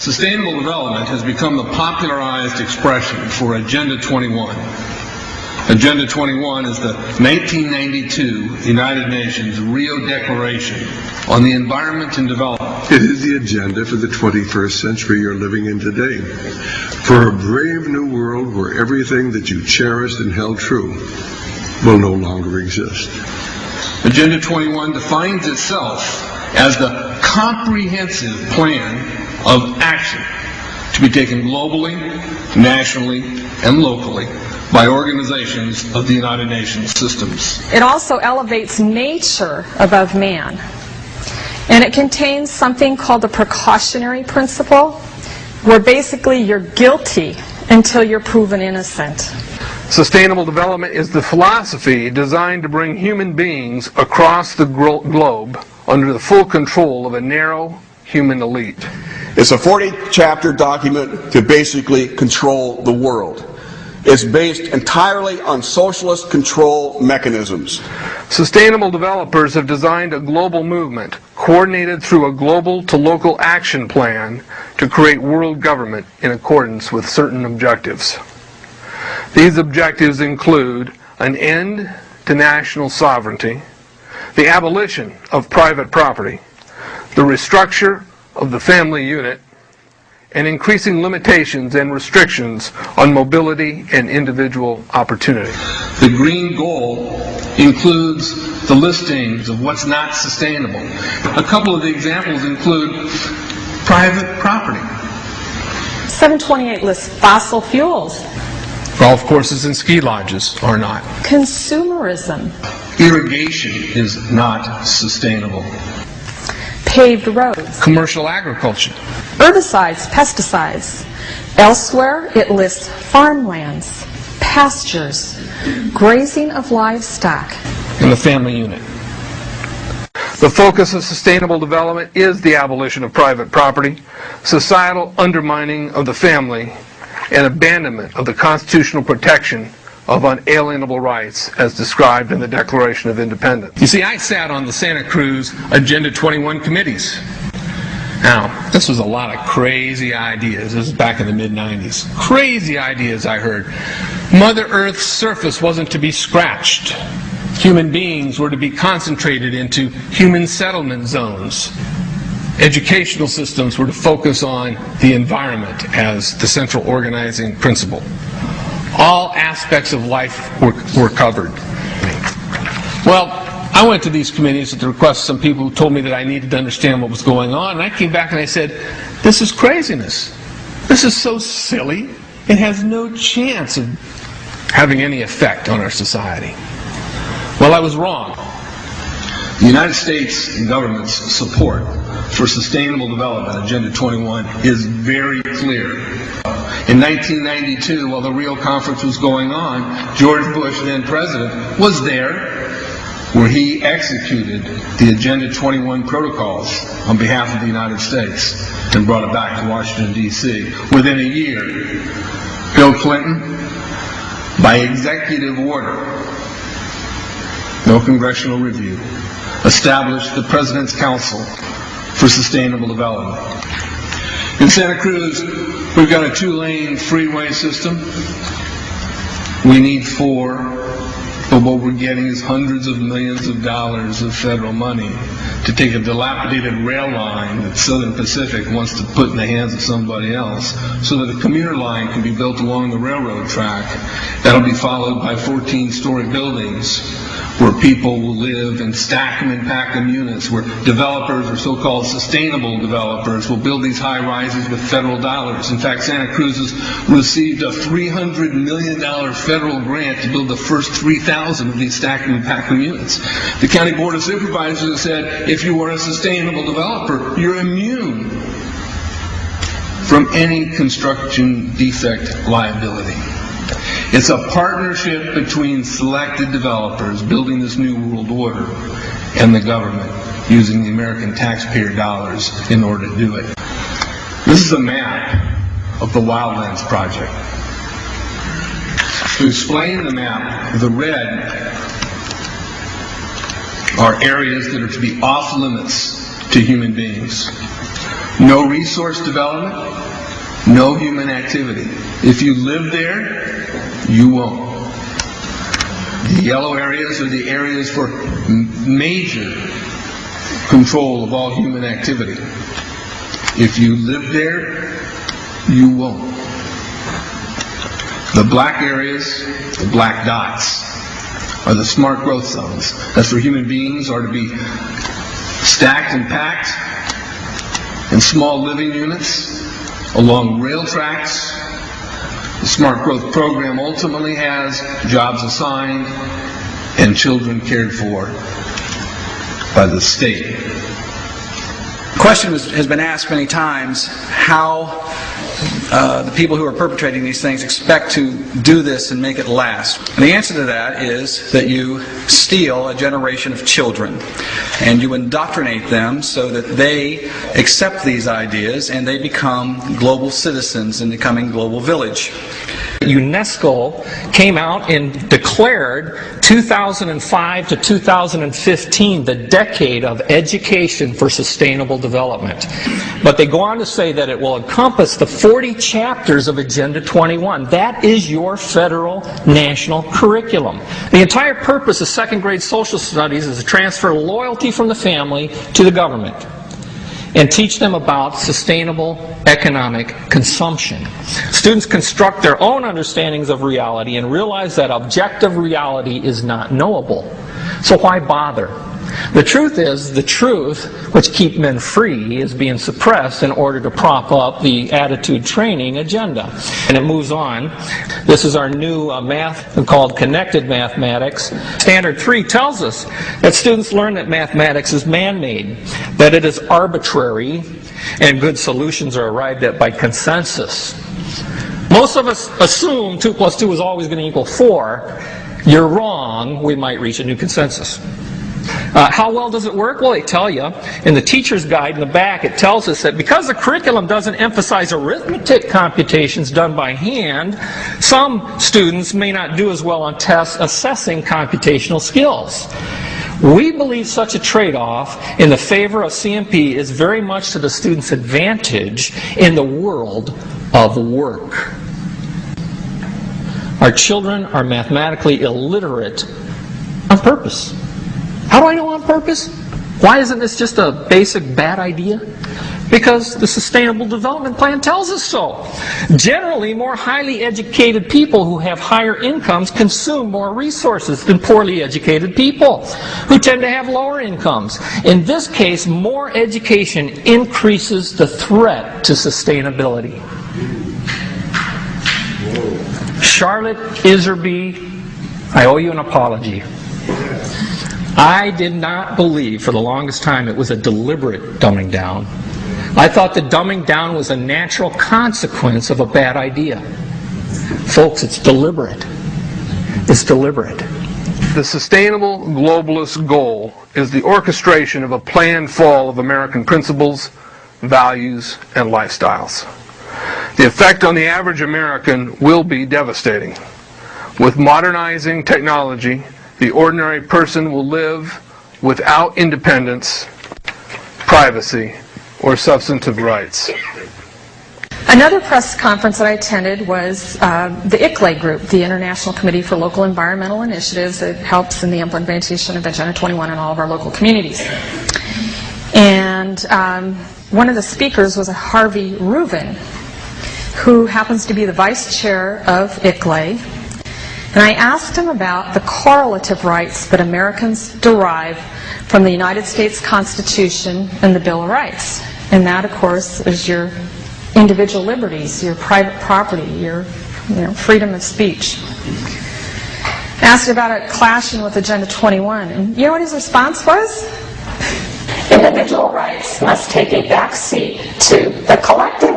Sustainable development has become the popularized expression for Agenda 21. Agenda 21 is the 1992 United Nations Rio Declaration on the Environment and Development. It is the agenda for the 21st century you're living in today. For a brave new world where everything that you cherished and held true will no longer exist. Agenda 21 defines itself as the comprehensive plan of action to be taken globally, nationally, and locally by organizations of the United Nations systems. It also elevates nature above man. And it contains something called the precautionary principle, where basically you're guilty until you're proven innocent. Sustainable development is the philosophy designed to bring human beings across the globe under the full control of a narrow human elite. It's a 40-chapter document to basically control the world. It's based entirely on socialist control mechanisms. Sustainable developers have designed a global movement coordinated through a global to local action plan to create world government in accordance with certain objectives. These objectives include an end to national sovereignty, the abolition of private property, the restructure of the family unit, and increasing limitations and restrictions on mobility and individual opportunity. The green goal includes the listings of what's not sustainable. A couple of the examples include private property. 728 lists fossil fuels. Golf courses and ski lodges are not. Consumerism. Irrigation is not sustainable. Paved roads. Commercial agriculture. Herbicides, pesticides. Elsewhere, it lists farmlands, pastures, grazing of livestock. And the family unit. The focus of sustainable development is the abolition of private property, societal undermining of the family, and abandonment of the constitutional protection of unalienable rights as described in the Declaration of Independence. You see, I sat on the Santa Cruz Agenda 21 committees. Now, this was a lot of crazy ideas. This was back in the mid-90s. Crazy ideas I heard. Mother Earth's surface wasn't to be scratched. Human beings were to be concentrated into human settlement zones. Educational systems were to focus on the environment as the central organizing principle. All aspects of life were covered. Well, I went to these committees at the request of some people who told me that I needed to understand what was going on, and I came back and I said, this is craziness. This is so silly. It has no chance of having any effect on our society. Well, I was wrong. The United States government's support for sustainable development, Agenda 21, is very clear. In 1992, while the Rio Conference was going on, George Bush, then president, was there, where he executed the Agenda 21 protocols on behalf of the United States and brought it back to Washington, D.C. Within a year, Bill Clinton, by executive order, no congressional review, established the President's Council for Sustainable Development. In Santa Cruz, we've got a 2-lane freeway system. We need 4, but what we're getting is hundreds of millions of dollars of federal money to take a dilapidated rail line that Southern Pacific wants to put in the hands of somebody else so that a commuter line can be built along the railroad track. That'll be followed by 14-story buildings where people will live and stack them and pack them units, where developers, or so-called sustainable developers, will build these high-rises with federal dollars. In fact, Santa Cruz has received a $300 million federal grant to build the first 3,000 of these stack and pack them units. The County Board of Supervisors has said, if you are a sustainable developer, you're immune from any construction defect liability. It's a partnership between selected developers building this new world order and the government using the American taxpayer dollars in order to do it. This is a map of the Wildlands Project. To explain the map, the red are areas that are to be off limits to human beings. No resource development, no human activity. If you live there, you won't. The yellow areas are the areas for major control of all human activity. If you live there, you won't. The black areas, the black dots, are the smart growth zones. That's where human beings are to be stacked and packed in small living units along rail tracks. The Smart Growth Program ultimately has jobs assigned and children cared for by the state. The question has been asked many times how the people who are perpetrating these things expect to do this and make it last. And the answer to that is that you steal a generation of children and you indoctrinate them so that they accept these ideas and they become global citizens in the coming global village. UNESCO came out and declared 2005 to 2015 the decade of education for sustainable development. But they go on to say that it will encompass the 40 chapters of Agenda 21. That is your federal national curriculum. The entire purpose of second grade social studies is to transfer loyalty from the family to the government and teach them about sustainable economic consumption. Students construct their own understandings of reality and realize that objective reality is not knowable. So why bother? The truth is, the truth, which keeps men free, is being suppressed in order to prop up the attitude training agenda. And it moves on. This is our new math called connected mathematics. Standard 3 tells us that students learn that mathematics is man-made, that it is arbitrary, and good solutions are arrived at by consensus. Most of us assume 2 plus 2 is always going to equal 4. You're wrong. We might reach a new consensus. How well does it work? Well, they tell you in the teacher's guide in the back, it tells us that because the curriculum doesn't emphasize arithmetic computations done by hand, some students may not do as well on tests assessing computational skills. We believe such a trade-off in the favor of CMP is very much to the student's advantage in the world of work. Our children are mathematically illiterate on purpose. How do I know on purpose? Why isn't this just a basic bad idea? Because the Sustainable Development Plan tells us so. Generally, more highly educated people who have higher incomes consume more resources than poorly educated people who tend to have lower incomes. In this case, more education increases the threat to sustainability. Charlotte Iserby, I owe you an apology. I did not believe for the longest time it was a deliberate dumbing down. I thought the dumbing down was a natural consequence of a bad idea. Folks, it's deliberate. It's deliberate. The sustainable globalist goal is the orchestration of a planned fall of American principles, values, and lifestyles. The effect on the average American will be devastating. With modernizing technology, the ordinary person will live without independence, privacy, or substantive rights. Another press conference that I attended was the ICLE group, the International Committee for Local Environmental Initiatives, that helps in the implementation of Agenda 21 in all of our local communities. And one of the speakers was a Harvey Reuven, who happens to be the vice chair of ICLE. And I asked him about the correlative rights that Americans derive from the United States Constitution and the Bill of Rights. And that, of course, is your individual liberties, your private property, your freedom of speech. I asked about it clashing with Agenda 21. And you know what his response was? Individual rights must take a back seat to the collective